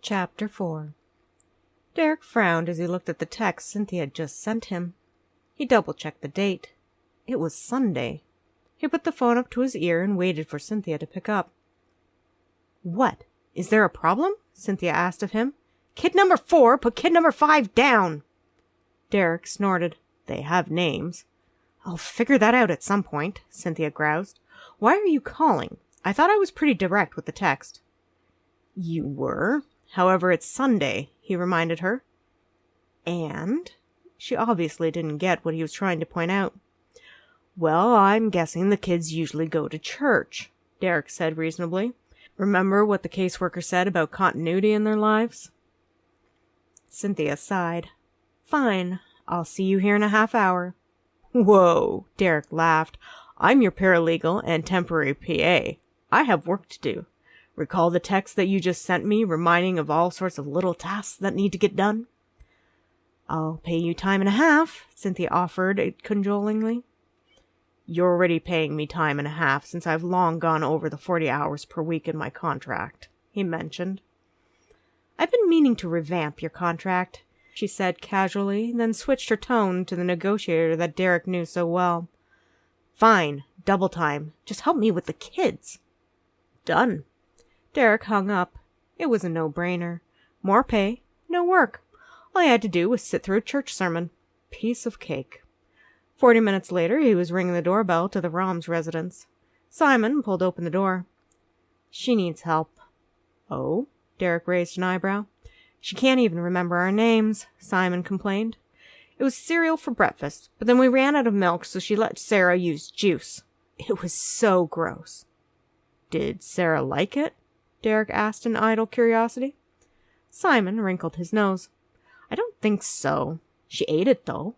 Chapter 4. Derek frowned as he looked at the text Cynthia had just sent him. He double-checked the date. It was Sunday. He put the phone up to his ear and waited for Cynthia to pick up. "What? Is there a problem?" Cynthia asked of him. "Kid number 4, put kid number 5 down!" Derek snorted. "They have names." "I'll figure that out at some point," Cynthia groused. "Why are you calling? I thought I was pretty direct with the text." "You were. However, it's Sunday," he reminded her. "And?" She obviously didn't get what he was trying to point out. "Well, I'm guessing the kids usually go to church," Derek said reasonably. "Remember what the caseworker said about continuity in their lives?" Cynthia sighed. "Fine. I'll see you here in a half hour." "Whoa," Derek laughed. "I'm your paralegal and temporary PA. I have work to do. Recall the text that you just sent me, reminding of all sorts of little tasks that need to get done?" "I'll pay you time and a half," Cynthia offered cajolingly. "You're already paying me time and a half since I've long gone over the 40 hours per week in my contract," he mentioned. "I've been meaning to revamp your contract," she said casually, then switched her tone to the negotiator that Derek knew so well. "Fine, double time. Just help me with the kids." "Done." Derek hung up. It was a no-brainer. More pay, no work. All he had to do was sit through a church sermon. Piece of cake. 40 minutes later, he was ringing the doorbell to the Rom's residence. Simon pulled open the door. "She needs help." "Oh?" Derek raised an eyebrow. "She can't even remember our names," Simon complained. "It was cereal for breakfast, but then we ran out of milk, so she let Sarah use juice. It was so gross." "Did Sarah like it?" Derek asked in idle curiosity. Simon wrinkled his nose. "I don't think so. She ate it, though."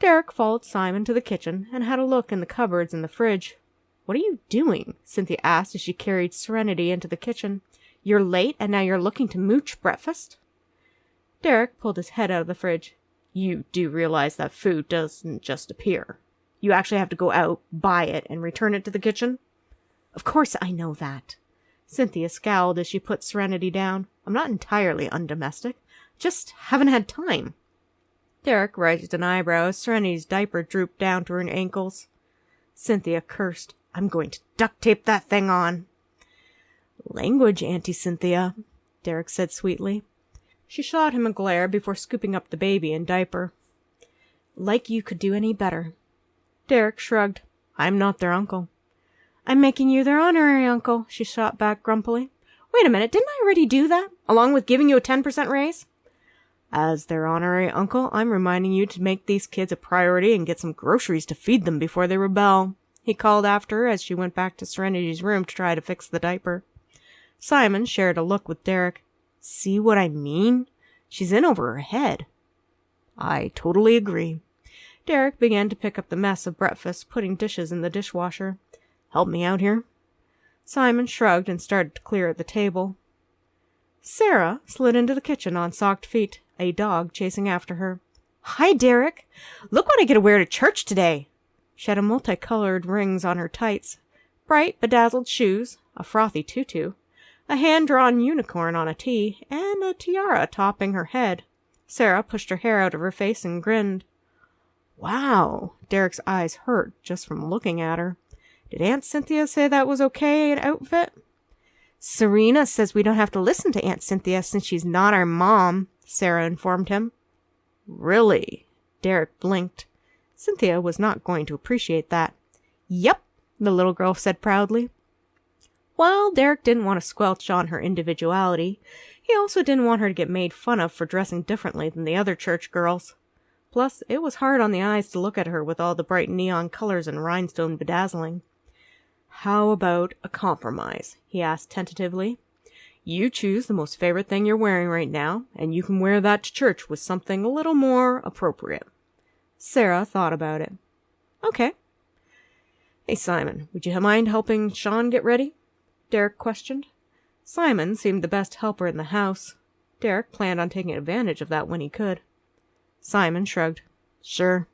Derek followed Simon to the kitchen and had a look in the cupboards and the fridge. "What are you doing?" Cynthia asked as she carried Serenity into the kitchen. "You're late and now you're looking to mooch breakfast?" Derek pulled his head out of the fridge. "You do realize that food doesn't just appear. You actually have to go out, buy it, and return it to the kitchen?" "Of course I know that." Cynthia scowled as she put Serenity down. "I'm not entirely undomestic. Just haven't had time." Derek raised an eyebrow as Serenity's diaper drooped down to her ankles. Cynthia cursed. "I'm going to duct tape that thing on." "Language, Auntie Cynthia," Derek said sweetly. She shot him a glare before scooping up the baby and diaper. "Like you could do any better." Derek shrugged. "I'm not their uncle." "I'm making you their honorary uncle," she shot back grumpily. "Wait a minute, didn't I already do that, along with giving you a 10% raise?" "As their honorary uncle, I'm reminding you to make these kids a priority and get some groceries to feed them before they rebel," he called after her as she went back to Serenity's room to try to fix the diaper. Simon shared a look with Derek. "See what I mean? She's in over her head." "I totally agree." Derek began to pick up the mess of breakfast, putting dishes in the dishwasher. "Help me out here?" Simon shrugged and started to clear at the table. Sarah slid into the kitchen on socked feet, a dog chasing after her. "Hi, Derek! Look what I get to wear to church today!" She had multicolored rings on her tights, bright bedazzled shoes, a frothy tutu, a hand-drawn unicorn on a tee, and a tiara topping her head. Sarah pushed her hair out of her face and grinned. "Wow!" Derek's eyes hurt just from looking at her. "Did Aunt Cynthia say that was okay an outfit?" "Serena says we don't have to listen to Aunt Cynthia since she's not our mom," Sarah informed him. "Really?" Derek blinked. Cynthia was not going to appreciate that. "Yep," the little girl said proudly. While Derek didn't want to squelch on her individuality, he also didn't want her to get made fun of for dressing differently than the other church girls. Plus, it was hard on the eyes to look at her with all the bright neon colors and rhinestone bedazzling. "How about a compromise?" he asked tentatively. "You choose the most favorite thing you're wearing right now, and you can wear that to church with something a little more appropriate." Sarah thought about it. "Okay." "Hey, Simon, would you mind helping Sean get ready?" Derek questioned. Simon seemed the best helper in the house. Derek planned on taking advantage of that when he could. Simon shrugged. "Sure."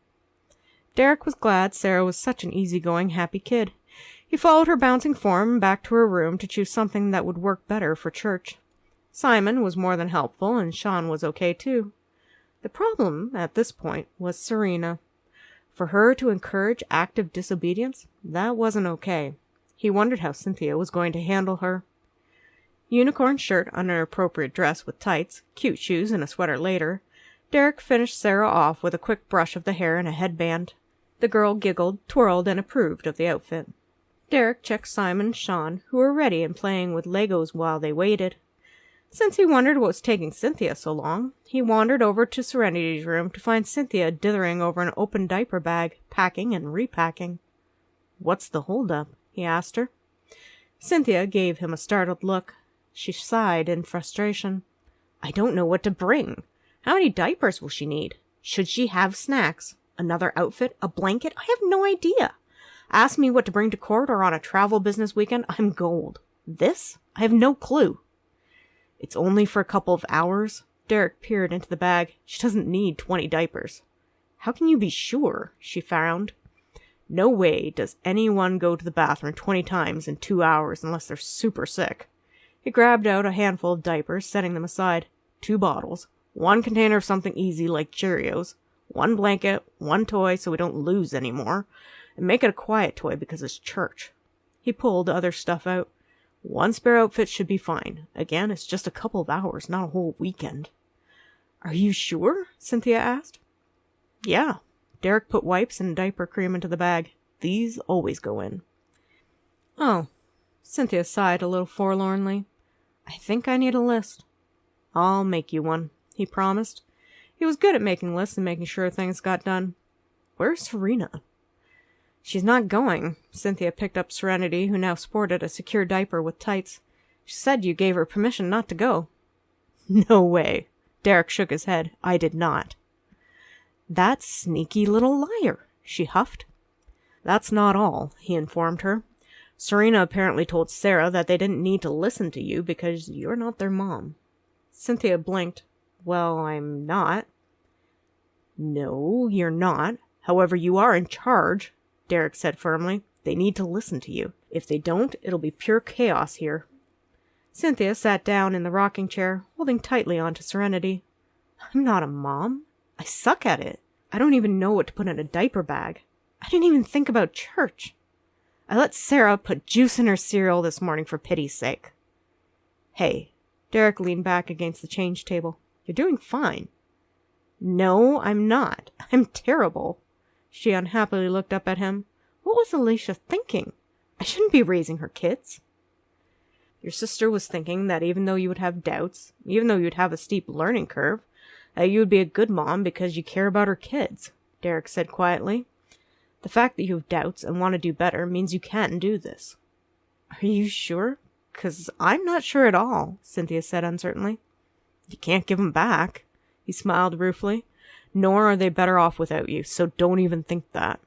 Derek was glad Sarah was such an easygoing, happy kid. He followed her bouncing form back to her room to choose something that would work better for church. Simon was more than helpful, and Sean was okay too. The problem, at this point, was Serena. For her to encourage active disobedience, that wasn't okay. He wondered how Cynthia was going to handle her. Unicorn shirt under an appropriate dress with tights, cute shoes, and a sweater later, Derek finished Sarah off with a quick brush of the hair and a headband. The girl giggled, twirled, and approved of the outfit. Derek checked Simon and Sean, who were ready and playing with Legos while they waited. Since he wondered what was taking Cynthia so long, he wandered over to Serenity's room to find Cynthia dithering over an open diaper bag, packing and repacking. "What's the holdup?" he asked her. Cynthia gave him a startled look. She sighed in frustration. "I don't know what to bring. How many diapers will she need? Should she have snacks? Another outfit? A blanket? I have no idea. Ask me what to bring to court or on a travel business weekend, I'm gold. This? I have no clue." "It's only for a couple of hours." Derek peered into the bag. "She doesn't need 20 diapers. "How can you be sure?" she frowned. "No way does anyone go to the bathroom 20 times in 2 hours unless they're super sick." He grabbed out a handful of diapers, setting them aside. 2 bottles. 1 container of something easy like Cheerios. 1 blanket. 1 toy so we don't lose any more. And make it a quiet toy because it's church. He pulled other stuff out. 1 spare outfit should be fine. Again, it's just a couple of hours, not a whole weekend. "Are you sure?" Cynthia asked. "Yeah." Derek put wipes and diaper cream into the bag. "These always go in." "Oh." Cynthia sighed a little forlornly. "I think I need a list." "I'll make you one," he promised. He was good at making lists and making sure things got done. "Where's Serena?" "She's not going." Cynthia picked up Serenity, who now sported a secure diaper with tights. "She said you gave her permission not to go." "No way." Derek shook his head. "I did not." "That sneaky little liar," she huffed. "That's not all," he informed her. "Serena apparently told Sarah that they didn't need to listen to you because you're not their mom." Cynthia blinked. "Well, I'm not." "No, you're not. However, you are in charge," Derek said firmly. "They need to listen to you. If they don't, it'll be pure chaos here." Cynthia sat down in the rocking chair, holding tightly onto Serenity. "I'm not a mom. I suck at it. I don't even know what to put in a diaper bag. I didn't even think about church. I let Sarah put juice in her cereal this morning for pity's sake." "Hey." Derek leaned back against the change table. "You're doing fine." "No, I'm not. I'm terrible." She unhappily looked up at him. What was Alicia thinking? I shouldn't be raising her kids. "Your sister was thinking that even though you would have doubts, even though you'd have a steep learning curve, that you would be a good mom because you care about her kids," Derek said quietly. "The fact that you have doubts and want to do better means you can't do this." "Are you sure? 'Cause I'm not sure at all," Cynthia said uncertainly. "You can't give 'em back." He smiled ruefully. "Nor are they better off without you, so don't even think that."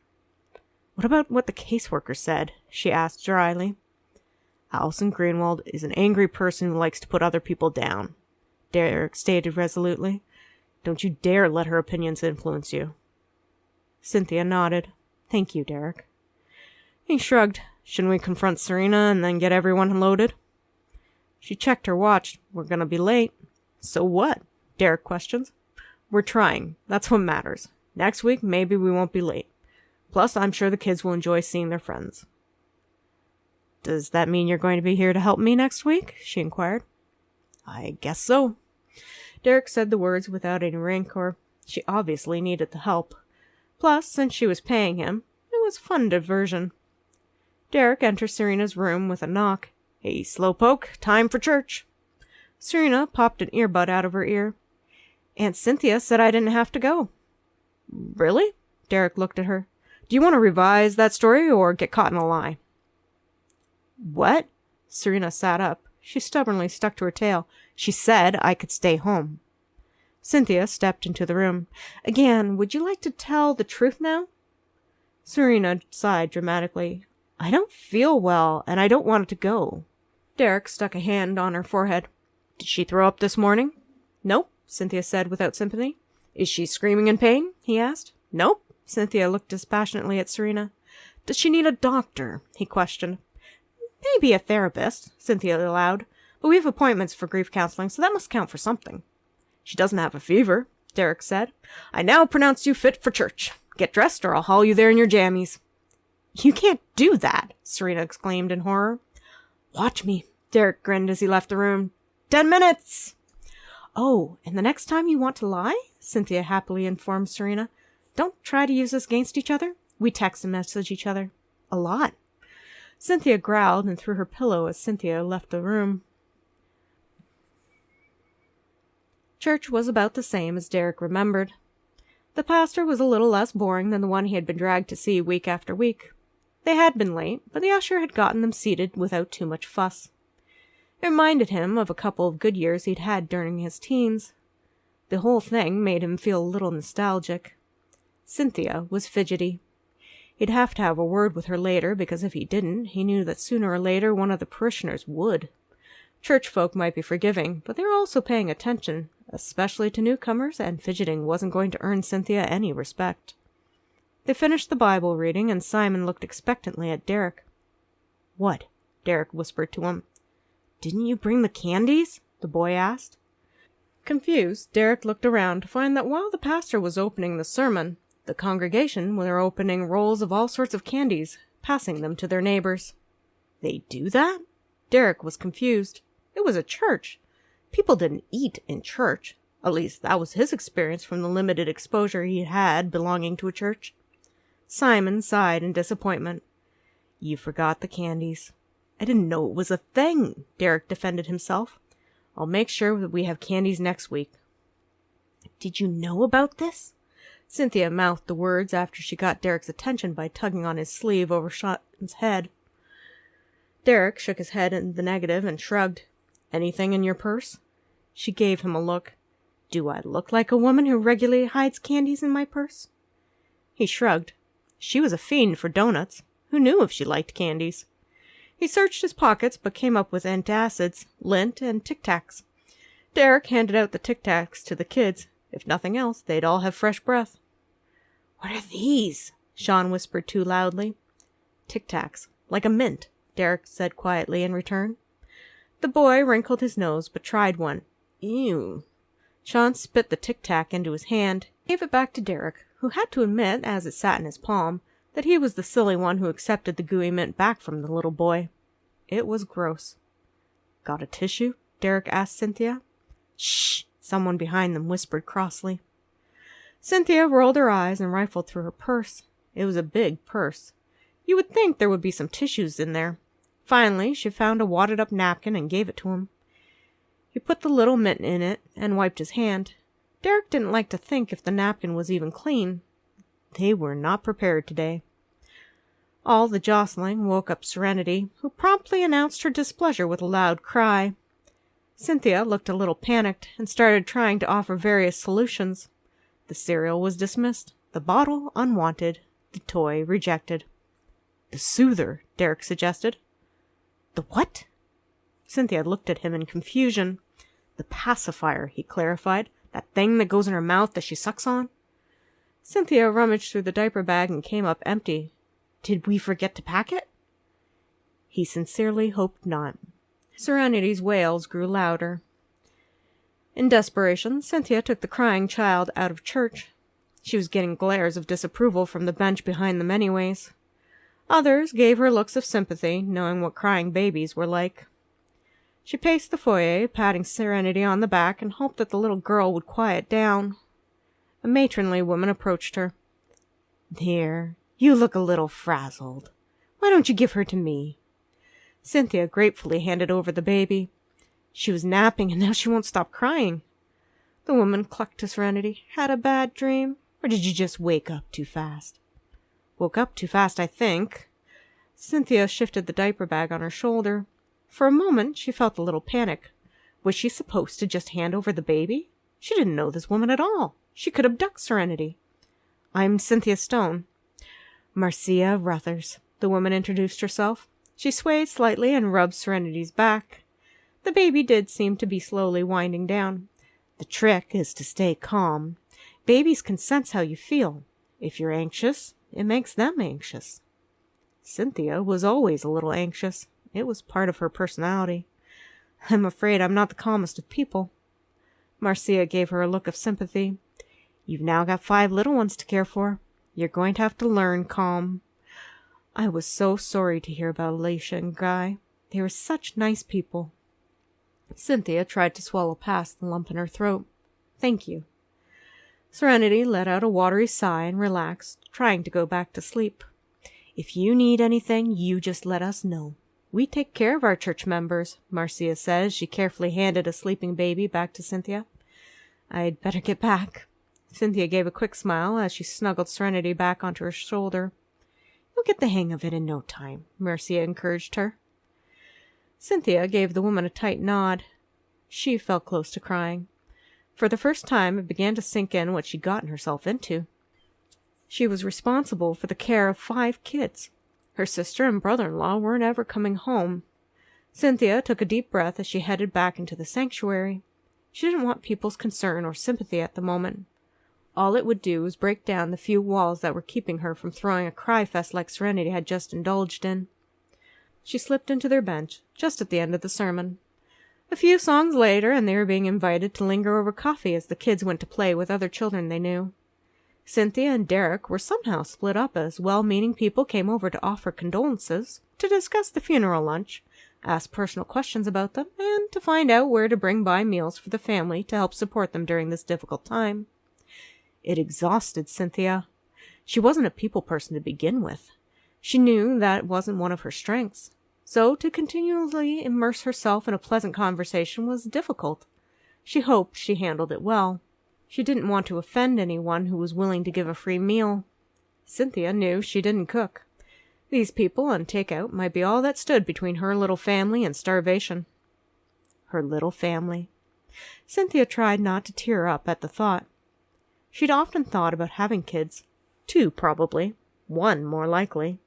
"What about what the caseworker said?" she asked dryly. "Allison Greenwald is an angry person who likes to put other people down," Derek stated resolutely. "Don't you dare let her opinions influence you." Cynthia nodded. "Thank you, Derek." He shrugged. "Shouldn't we confront Serena and then get everyone loaded?" She checked her watch. "We're gonna be late." "So what?" Derek questioned. "We're trying. That's what matters. Next week, maybe we won't be late. Plus, I'm sure the kids will enjoy seeing their friends." "Does that mean you're going to be here to help me next week?" she inquired. "I guess so." Derek said the words without any rancor. She obviously needed the help. Plus, since she was paying him, it was fun diversion. Derek entered Serena's room with a knock. "Hey, slowpoke, time for church." Serena popped an earbud out of her ear. "Aunt Cynthia said I didn't have to go." "Really?" Derek looked at her. "Do you want to revise that story or get caught in a lie?" "What?" Serena sat up. She stubbornly stuck to her tail. "She said I could stay home." Cynthia stepped into the room. "Again, would you like to tell the truth now?" Serena sighed dramatically. "I don't feel well, and I don't want it to go." Derek stuck a hand on her forehead. "Did she throw up this morning?" "Nope," Cynthia said without sympathy. "Is she screaming in pain?" he asked. "Nope." Cynthia looked dispassionately at Serena. "Does she need a doctor?" he questioned. "Maybe a therapist," Cynthia allowed. But we have appointments for grief counseling, so that must count for something. She doesn't have a fever, Derek said. I now pronounce you fit for church. Get dressed or I'll haul you there in your jammies. You can't do that, Serena exclaimed in horror. Watch me, Derek grinned as he left the room. 10 minutes! Oh, and the next time you want to lie, Cynthia happily informed Serena, don't try to use this against each other. We text and message each other. A lot. Cynthia growled and threw her pillow as Cynthia left the room. Church was about the same as Derek remembered. The pastor was a little less boring than the one he had been dragged to see week after week. They had been late, but the usher had gotten them seated without too much fuss. It reminded him of a couple of good years he'd had during his teens. The whole thing made him feel a little nostalgic. Cynthia was fidgety. He'd have to have a word with her later, because if he didn't, he knew that sooner or later one of the parishioners would. Church folk might be forgiving, but they were also paying attention, especially to newcomers, and fidgeting wasn't going to earn Cynthia any respect. They finished the Bible reading, and Simon looked expectantly at Derek. What? Derek whispered to him. Didn't you bring the candies? The boy asked. Confused, Derek looked around to find that while the pastor was opening the sermon, the congregation were opening rolls of all sorts of candies, passing them to their neighbors. They do that? Derek was confused. It was a church. People didn't eat in church. At least that was his experience from the limited exposure he had belonging to a church. Simon sighed in disappointment. You forgot the candies. I didn't know it was a thing, Derek defended himself. I'll make sure that we have candies next week. Did you know about this? Cynthia mouthed the words after she got Derek's attention by tugging on his sleeve over Sean's head. Derek shook his head in the negative and shrugged. Anything in your purse? She gave him a look. Do I look like a woman who regularly hides candies in my purse? He shrugged. She was a fiend for doughnuts. Who knew if she liked candies? He searched his pockets, but came up with antacids, lint, and Tic Tacs. Derek handed out the Tic Tacs to the kids. If nothing else, they'd all have fresh breath. What are these? Sean whispered too loudly. Tic Tacs, like a mint, Derek said quietly in return. The boy wrinkled his nose, but tried one. Ew. Sean spit the Tic Tac into his hand, gave it back to Derek, who had to admit, as it sat in his palm, that he was the silly one who accepted the gooey mint back from the little boy. It was gross. Got a tissue? Derek asked Cynthia. Shh! Someone behind them whispered crossly. Cynthia rolled her eyes and rifled through her purse. It was a big purse. You would think there would be some tissues in there. Finally, she found a wadded-up napkin and gave it to him. He put the little mint in it and wiped his hand. Derek didn't like to think if the napkin was even clean. They were not prepared today. All the jostling woke up Serenity, who promptly announced her displeasure with a loud cry. Cynthia looked a little panicked and started trying to offer various solutions. The cereal was dismissed, the bottle unwanted, the toy rejected. The soother, Derek suggested. The what? Cynthia looked at him in confusion. The pacifier, he clarified. That thing that goes in her mouth that she sucks on. Cynthia rummaged through the diaper bag and came up empty. Did we forget to pack it? He sincerely hoped not. Serenity's wails grew louder. In desperation, Cynthia took the crying child out of church. She was getting glares of disapproval from the bench behind them anyways. Others gave her looks of sympathy, knowing what crying babies were like. She paced the foyer, patting Serenity on the back, and hoped that the little girl would quiet down. A matronly woman approached her. There, you look a little frazzled. Why don't you give her to me? Cynthia gratefully handed over the baby. She was napping, and now she won't stop crying. The woman clucked to Serenity. Had a bad dream? Or did you just wake up too fast? Woke up too fast, I think. Cynthia shifted the diaper bag on her shoulder. For a moment, she felt a little panic. Was she supposed to just hand over the baby? She didn't know this woman at all. She could abduct Serenity. I'm Cynthia Stone. Marcia Ruthers, the woman introduced herself. She swayed slightly and rubbed Serenity's back. The baby did seem to be slowly winding down. The trick is to stay calm. Babies can sense how you feel. If you're anxious, it makes them anxious. Cynthia was always a little anxious. It was part of her personality. I'm afraid I'm not the calmest of people. Marcia gave her a look of sympathy. You've now got 5 little ones to care for. You're going to have to learn calm. I was so sorry to hear about Alicia and Guy. They were such nice people. Cynthia tried to swallow past the lump in her throat. Thank you. Serenity let out a watery sigh and relaxed, trying to go back to sleep. If you need anything, you just let us know. We take care of our church members, Marcia said as she carefully handed a sleeping baby back to Cynthia. I'd better get back. Cynthia gave a quick smile as she snuggled Serenity back onto her shoulder. You'll get the hang of it in no time, Marcia encouraged her. Cynthia gave the woman a tight nod. She felt close to crying. For the first time, it began to sink in what she'd gotten herself into. She was responsible for the care of 5 kids. Her sister and brother-in-law weren't ever coming home. Cynthia took a deep breath as she headed back into the sanctuary. She didn't want people's concern or sympathy at the moment. All it would do was break down the few walls that were keeping her from throwing a cry-fest like Serenity had just indulged in. She slipped into their bench, just at the end of the sermon. A few songs later, and they were being invited to linger over coffee as the kids went to play with other children they knew. Cynthia and Derek were somehow split up as well-meaning people came over to offer condolences, to discuss the funeral lunch, ask personal questions about them, and to find out where to bring by meals for the family to help support them during this difficult time. It exhausted Cynthia. She wasn't a people person to begin with. She knew that wasn't one of her strengths. So to continually immerse herself in a pleasant conversation was difficult. She hoped she handled it well. She didn't want to offend anyone who was willing to give a free meal. Cynthia knew she didn't cook. These people on takeout might be all that stood between her little family and starvation. Her little family. Cynthia tried not to tear up at the thought. She'd often thought about having kids. 2, probably. 1, more likely.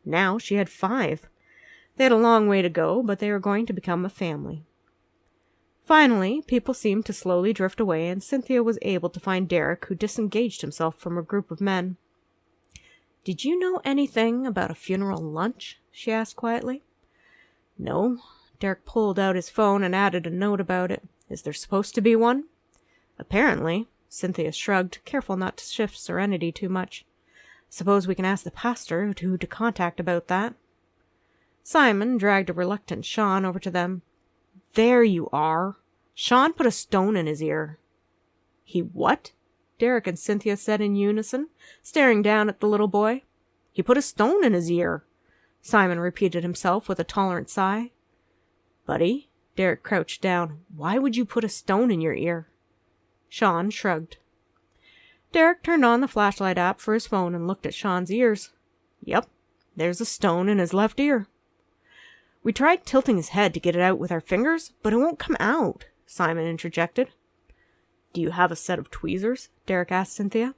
Now she had 5. They had a long way to go, but they were going to become a family. Finally, people seemed to slowly drift away, and Cynthia was able to find Derek, who disengaged himself from a group of men. "Did you know anything about a funeral lunch?" she asked quietly. "No." Derek pulled out his phone and added a note about it. "Is there supposed to be one?" "Apparently." Cynthia shrugged, careful not to shift Serenity too much. "Suppose we can ask the pastor who to contact about that." Simon dragged a reluctant Sean over to them. "There you are. Sean put a stone in his ear." "He what?" Derek and Cynthia said in unison, staring down at the little boy. "He put a stone in his ear," Simon repeated himself with a tolerant sigh. "Buddy," Derek crouched down, "why would you put a stone in your ear?" Sean shrugged. Derek turned on the flashlight app for his phone and looked at Sean's ears. "Yep, there's a stone in his left ear." "We tried tilting his head to get it out with our fingers, but it won't come out," Simon interjected. "Do you have a set of tweezers?" Derek asked Cynthia.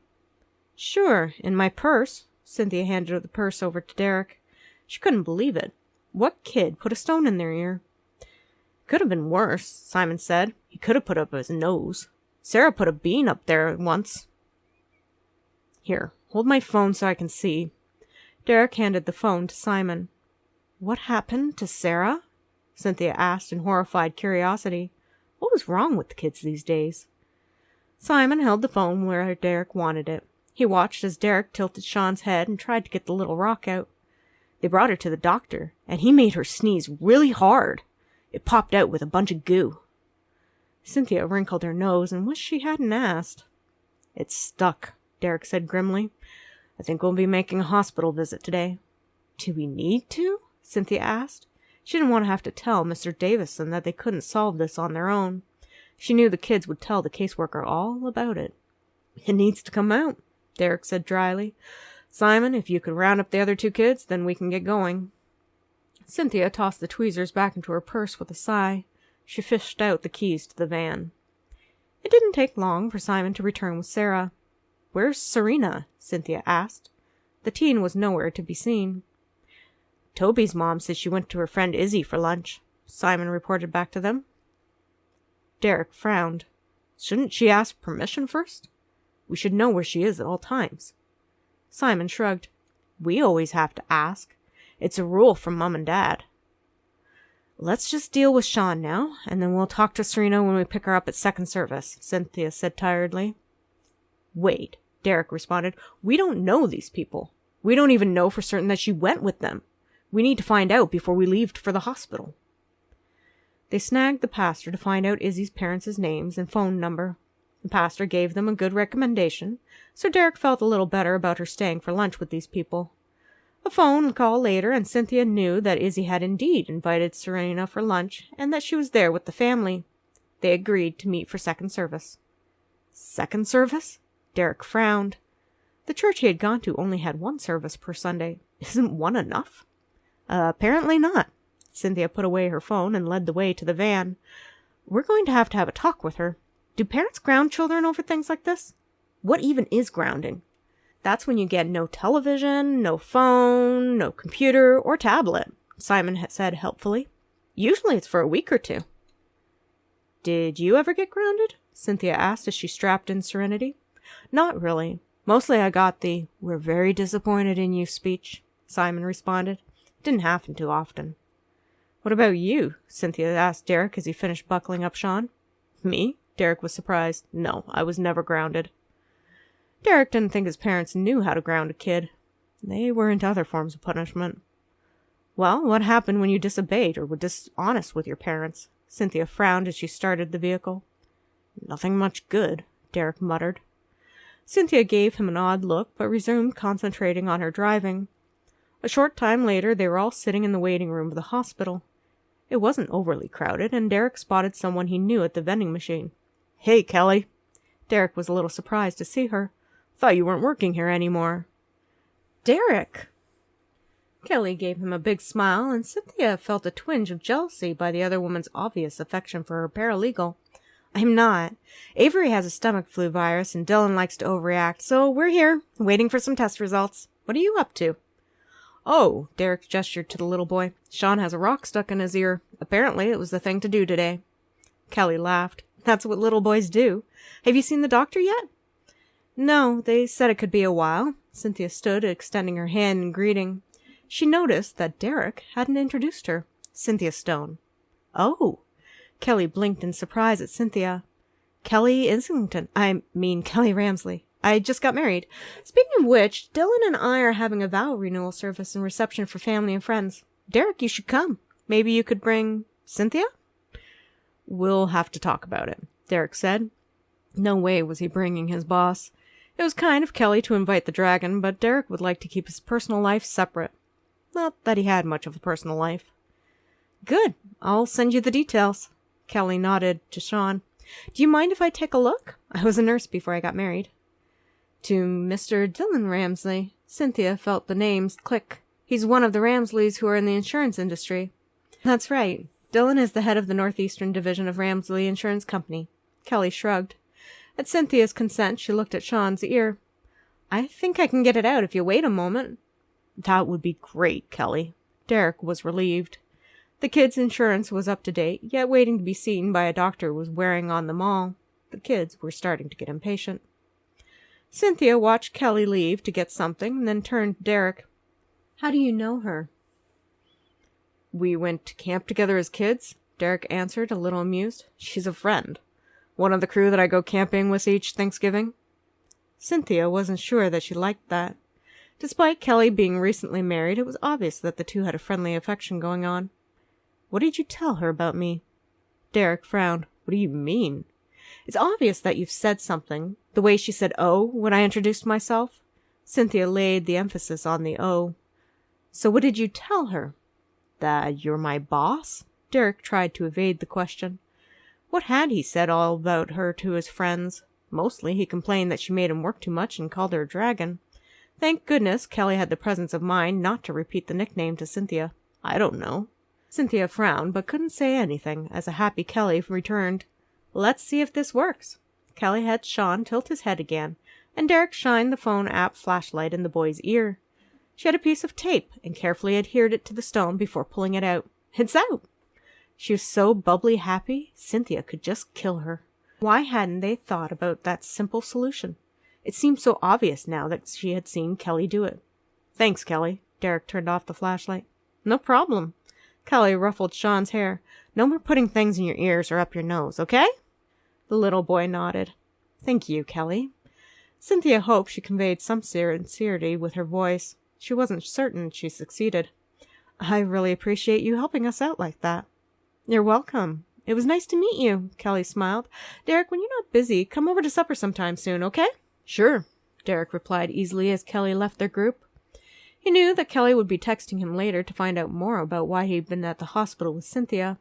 "Sure, in my purse." Cynthia handed the purse over to Derek. She couldn't believe it. What kid put a stone in their ear? "Could have been worse," Simon said. "He could have put up his nose. Sarah put a bean up there once." "Here, hold my phone so I can see." Derek handed the phone to Simon. "What happened to Sarah?" Cynthia asked in horrified curiosity. What was wrong with the kids these days? Simon held the phone where Derek wanted it. He watched as Derek tilted Sean's head and tried to get the little rock out. They brought her to the doctor, and he made her sneeze really hard. It popped out with a bunch of goo. Cynthia wrinkled her nose and wished she hadn't asked. "It's stuck," Derek said grimly. "I think we'll be making a hospital visit today." "Do we need to?" Cynthia asked. She didn't want to have to tell Mr. Davison that they couldn't solve this on their own. She knew the kids would tell the caseworker all about it. "It needs to come out," Derek said dryly. "Simon, if you can round up the other 2 kids, then we can get going." Cynthia tossed the tweezers back into her purse with a sigh. She fished out the keys to the van. It didn't take long for Simon to return with Sarah. "Where's Serena?" Cynthia asked. The teen was nowhere to be seen. "Toby's mom says she went to her friend Izzy for lunch," Simon reported back to them. Derek frowned. "Shouldn't she ask permission first? We should know where she is at all times." Simon shrugged. "We always have to ask. It's a rule from Mom and Dad." Let's just deal with Sean now, and then we'll talk to Serena when we pick her up at second service, Cynthia said tiredly. Wait, Derek responded. We don't know these people. We don't even know for certain that she went with them. We need to find out before we leave for the hospital. They snagged the pastor to find out Izzy's parents' names and phone number. The pastor gave them a good recommendation, so Derek felt a little better about her staying for lunch with these people. A phone call later, and Cynthia knew that Izzy had indeed invited Serena for lunch and that she was there with the family. They agreed to meet for second service. Second service? Derek frowned. The church he had gone to only had one service per Sunday. Isn't one enough? Apparently not. Cynthia put away her phone and led the way to the van. We're going to have a talk with her. Do parents ground children over things like this? What even is grounding? That's when you get no television, no phone, no computer or tablet, Simon had said helpfully. Usually it's for a week or two. Did you ever get grounded? Cynthia asked as she strapped in Serenity. Not really. Mostly I got the, "We're very disappointed in you" speech, Simon responded. Didn't happen too often. What about you? Cynthia asked Derek as he finished buckling up Sean. Me? Derek was surprised. No, I was never grounded. Derek didn't think his parents knew how to ground a kid. They were into other forms of punishment. Well, what happened when you disobeyed or were dishonest with your parents? Cynthia frowned as she started the vehicle. Nothing much good, Derek muttered. Cynthia gave him an odd look, but resumed concentrating on her driving. A short time later, they were all sitting in the waiting room of the hospital. It wasn't overly crowded, and Derek spotted someone he knew at the vending machine. Hey, Kelly. Derek was a little surprised to see her. Thought you weren't working here anymore. Derek! Kelly gave him a big smile, and Cynthia felt a twinge of jealousy by the other woman's obvious affection for her paralegal. I'm not. Avery has a stomach flu virus, and Dylan likes to overreact, so we're here, waiting for some test results. What are you up to? Oh, Derek gestured to the little boy. Sean has a rock stuck in his ear. Apparently it was the thing to do today. Kelly laughed. That's what little boys do. Have you seen the doctor yet? No, they said it could be a while. Cynthia stood, extending her hand in greeting. She noticed that Derek hadn't introduced her. Cynthia Stone. Oh! Kelly blinked in surprise at Cynthia. Kelly Islington. Kelly Ramsley. I just got married. Speaking of which, Dylan and I are having a vow renewal service and reception for family and friends. Derek, you should come. Maybe you could bring Cynthia? We'll have to talk about it, Derek said. No way was he bringing his boss. It was kind of Kelly to invite the dragon, but Derek would like to keep his personal life separate. Not that he had much of a personal life. Good. I'll send you the details. Kelly nodded to Sean. Do you mind if I take a look? I was a nurse before I got married. To Mr. Dylan Ramsley. Cynthia felt the names click. He's one of the Ramsleys who are in the insurance industry. That's right. Dylan is the head of the Northeastern Division of Ramsley Insurance Company. Kelly shrugged. At Cynthia's consent, she looked at Sean's ear. I think I can get it out if you wait a moment. That would be great, Kelly. Derek was relieved. The kid's insurance was up to date, yet waiting to be seen by a doctor was wearing on them all. The kids were starting to get impatient. Cynthia watched Kelly leave to get something, and then turned to Derek. How do you know her? We went to camp together as kids, Derek answered, a little amused. She's a friend. One of the crew that I go camping with each Thanksgiving. Cynthia wasn't sure that she liked that. Despite Kelly being recently married, it was obvious that the two had a friendly affection going on. What did you tell her about me? Derek frowned. What do you mean? It's obvious that you've said something. The way she said "oh" when I introduced myself. Cynthia laid the emphasis on the "oh." So what did you tell her? That you're my boss? Derek tried to evade the question. What had he said all about her to his friends? Mostly he complained that she made him work too much and called her a dragon. Thank goodness Kelly had the presence of mind not to repeat the nickname to Cynthia. I don't know. Cynthia frowned, but couldn't say anything, as a happy Kelly returned. Let's see if this works. Kelly had Sean tilt his head again, and Derek shined the phone app flashlight in the boy's ear. She had a piece of tape and carefully adhered it to the stone before pulling it out. It's out! She was so bubbly happy, Cynthia could just kill her. Why hadn't they thought about that simple solution? It seemed so obvious now that she had seen Kelly do it. Thanks, Kelly. Derek turned off the flashlight. No problem. Kelly ruffled Sean's hair. "No more putting things in your ears or up your nose, okay?" The little boy nodded. "Thank you, Kelly." Cynthia hoped she conveyed some sincerity with her voice. She wasn't certain she succeeded. "I really appreciate you helping us out like that." "You're welcome. It was nice to meet you," Kelly smiled. "Derek, when you're not busy, come over to supper sometime soon, okay?" "Sure," Derek replied easily as Kelly left their group. He knew that Kelly would be texting him later to find out more about why he'd been at the hospital with Cynthia.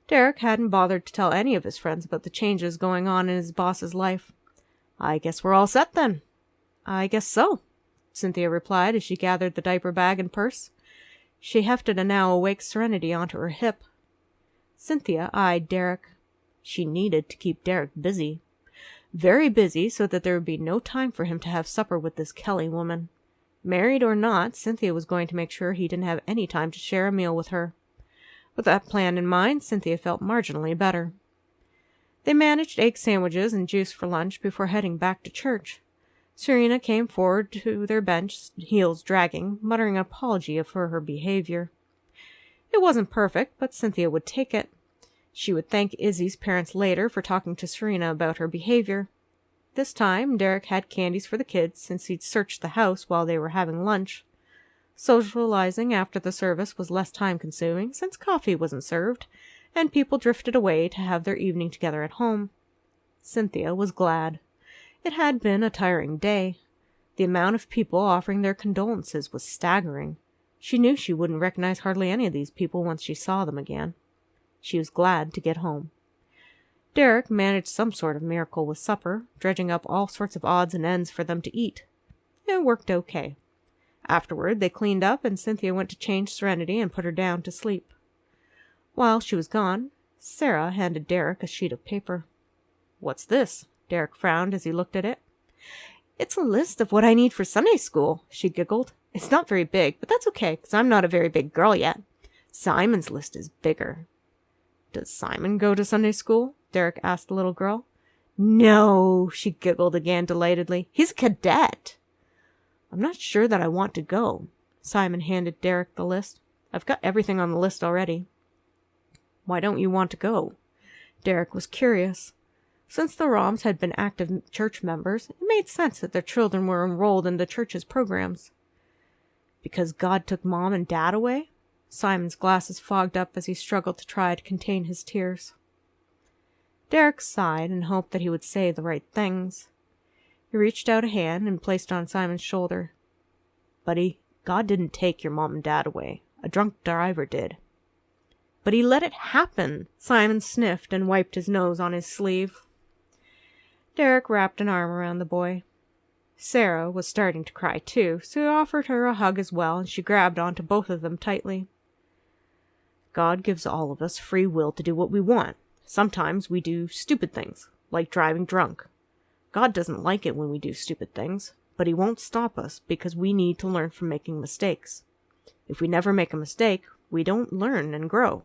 Derek hadn't bothered to tell any of his friends about the changes going on in his boss's life. "I guess we're all set then." "I guess so," Cynthia replied as she gathered the diaper bag and purse. She hefted a now awake Serenity onto her hip. Cynthia eyed Derek. She needed to keep Derek busy. Very busy, so that there would be no time for him to have supper with this Kelly woman. Married or not, Cynthia was going to make sure he didn't have any time to share a meal with her. With that plan in mind, Cynthia felt marginally better. They managed egg sandwiches and juice for lunch before heading back to church. Serena came forward to their bench, heels dragging, muttering an apology for her behavior. It wasn't perfect, but Cynthia would take it. She would thank Izzy's parents later for talking to Serena about her behavior. This time, Derek had candies for the kids since he'd searched the house while they were having lunch. Socializing after the service was less time-consuming since coffee wasn't served, and people drifted away to have their evening together at home. Cynthia was glad. It had been a tiring day. The amount of people offering their condolences was staggering. She knew she wouldn't recognize hardly any of these people once she saw them again. She was glad to get home. Derek managed some sort of miracle with supper, dredging up all sorts of odds and ends for them to eat. It worked okay. Afterward, they cleaned up and Cynthia went to change Serenity and put her down to sleep. While she was gone, Sarah handed Derek a sheet of paper. "What's this?" Derek frowned as he looked at it. "It's a list of what I need for Sunday school," she giggled. "It's not very big, but that's okay, because I'm not a very big girl yet. Simon's list is bigger." "Does Simon go to Sunday school?" Derek asked the little girl. "No," she giggled again delightedly. "He's a cadet." "I'm not sure that I want to go." Simon handed Derek the list. "I've got everything on the list already." "Why don't you want to go?" Derek was curious. Since the Roms had been active church members, it made sense that their children were enrolled in the church's programs. "Because God took Mom and Dad away?" Simon's glasses fogged up as he struggled to try to contain his tears. Derek sighed and hoped that he would say the right things. He reached out a hand and placed it on Simon's shoulder. "Buddy, God didn't take your mom and dad away. A drunk driver did." "But he let it happen." Simon sniffed and wiped his nose on his sleeve. Derek wrapped an arm around the boy. Sarah was starting to cry too, so he offered her a hug as well, and she grabbed onto both of them tightly. "God gives all of us free will to do what we want. Sometimes we do stupid things, like driving drunk. God doesn't like it when we do stupid things, but he won't stop us because we need to learn from making mistakes. If we never make a mistake, we don't learn and grow.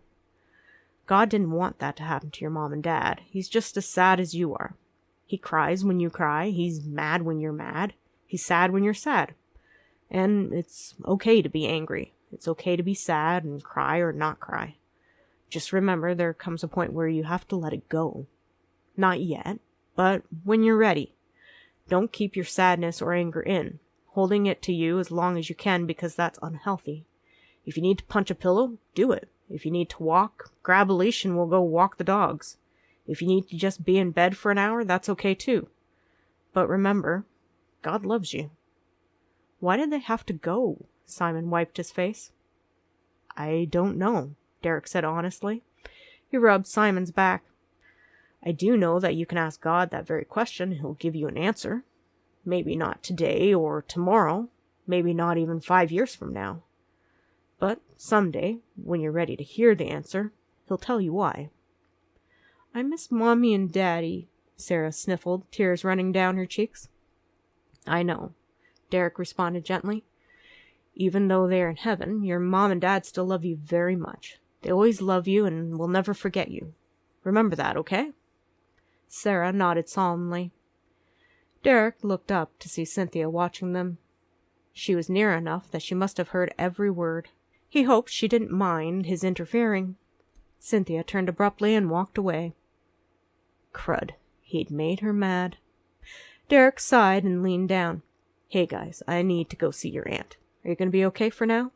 God didn't want that to happen to your mom and dad. He's just as sad as you are. He cries when you cry. He's mad when you're mad. He's sad when you're sad. And it's okay to be angry. It's okay to be sad and cry or not cry. Just remember there comes a point where you have to let it go. Not yet, but when you're ready. Don't keep your sadness or anger in, holding it to you as long as you can because that's unhealthy. If you need to punch a pillow, do it. If you need to walk, grab a leash and we'll go walk the dogs. If you need to just be in bed for an hour, that's okay too. But remember, God loves you." "Why did they have to go?" Simon wiped his face. "I don't know," Derek said honestly. He rubbed Simon's back. "I do know that you can ask God that very question and he'll give you an answer. Maybe not today or tomorrow. Maybe not even 5 years from now. But someday, when you're ready to hear the answer, he'll tell you why." "I miss Mommy and Daddy," Sarah sniffled, tears running down her cheeks. "I know," Derek responded gently. "Even though they're in heaven, your mom and dad still love you very much. They always love you and will never forget you. Remember that, okay?" Sarah nodded solemnly. Derek looked up to see Cynthia watching them. She was near enough that she must have heard every word. He hoped she didn't mind his interfering. Cynthia turned abruptly and walked away. Crud. He'd made her mad. Derek sighed and leaned down. Hey guys, I need to go see your aunt. Are you going to be okay for now?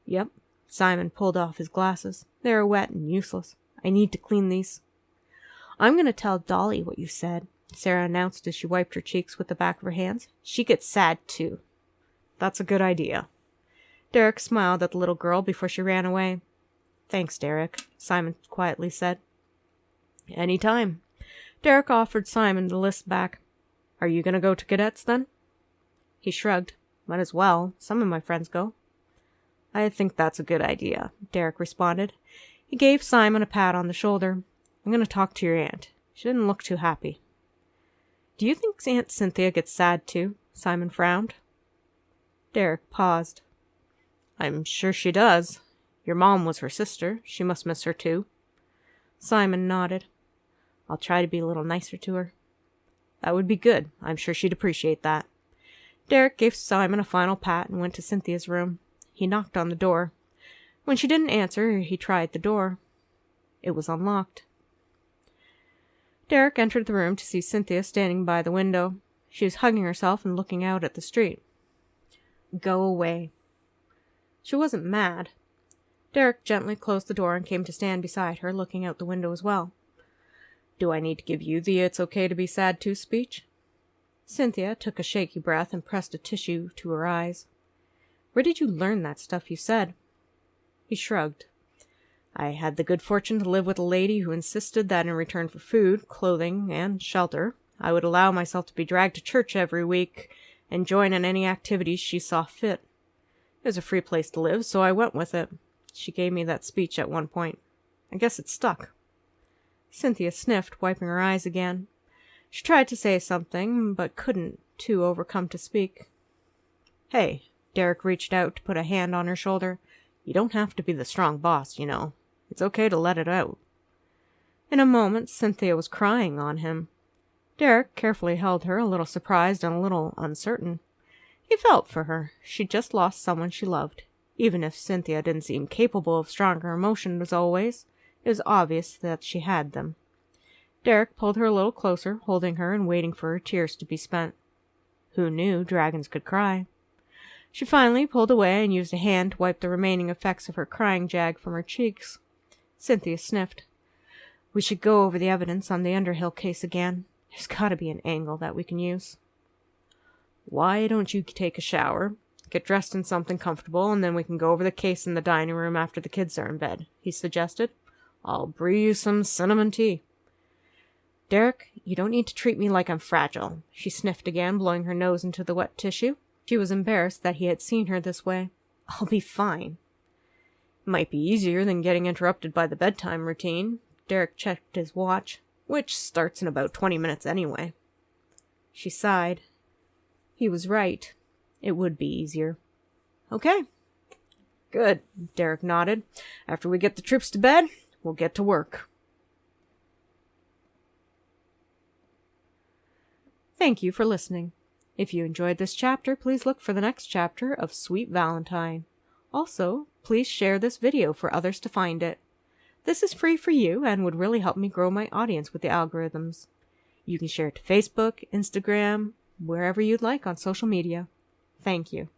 Yep. Simon pulled off his glasses. They are wet and useless. I need to clean these. I'm going to tell Dolly what you said, Sarah announced as she wiped her cheeks with the back of her hands. She gets sad too. That's a good idea. Derek smiled at the little girl before she ran away. Thanks, Derek, Simon quietly said. Any time. Derek offered Simon the list back. Are you going to go to cadets then? He shrugged. Might as well. Some of my friends go. I think that's a good idea, Derek responded. He gave Simon a pat on the shoulder. I'm going to talk to your aunt. She didn't look too happy. Do you think Aunt Cynthia gets sad too? Simon frowned. Derek paused. I'm sure she does. Your mom was her sister. She must miss her too. Simon nodded. I'll try to be a little nicer to her. That would be good. I'm sure she'd appreciate that. Derek gave Simon a final pat and went to Cynthia's room. He knocked on the door. When she didn't answer, he tried the door. It was unlocked. Derek entered the room to see Cynthia standing by the window. She was hugging herself and looking out at the street. Go away. She wasn't mad. Derek gently closed the door and came to stand beside her, looking out the window as well. Do I need to give you the "it's okay to be sad too" speech? Cynthia took a shaky breath and pressed a tissue to her eyes. Where did you learn that stuff you said? He shrugged. I had the good fortune to live with a lady who insisted that in return for food, clothing, and shelter, I would allow myself to be dragged to church every week and join in any activities she saw fit. It was a free place to live, so I went with it. She gave me that speech at one point. I guess it stuck. Cynthia sniffed, wiping her eyes again. She tried to say something, but couldn't, too overcome to speak. Hey, Derek reached out to put a hand on her shoulder. You don't have to be the strong boss, you know. It's okay to let it out. In a moment, Cynthia was crying on him. Derek carefully held her, a little surprised and a little uncertain. He felt for her. She'd just lost someone she loved. Even if Cynthia didn't seem capable of stronger emotions as always, it was obvious that she had them. Derek pulled her a little closer, holding her and waiting for her tears to be spent. Who knew dragons could cry? She finally pulled away and used a hand to wipe the remaining effects of her crying jag from her cheeks. Cynthia sniffed. We should go over the evidence on the Underhill case again. There's got to be an angle that we can use. Why don't you take a shower, get dressed in something comfortable, and then we can go over the case in the dining room after the kids are in bed, he suggested. I'll brew you some cinnamon tea. Derek, you don't need to treat me like I'm fragile, she sniffed again, blowing her nose into the wet tissue. She was embarrassed that he had seen her this way. I'll be fine. Might be easier than getting interrupted by the bedtime routine. Derek checked his watch, which starts in about 20 minutes anyway. She sighed. He was right. It would be easier. Okay. Good, Derek nodded. After we get the troops to bed, we'll get to work. Thank you for listening. If you enjoyed this chapter, please look for the next chapter of Sweet Valentine. Also, please share this video for others to find it. This is free for you and would really help me grow my audience with the algorithms. You can share it to Facebook, Instagram, wherever you'd like on social media. Thank you.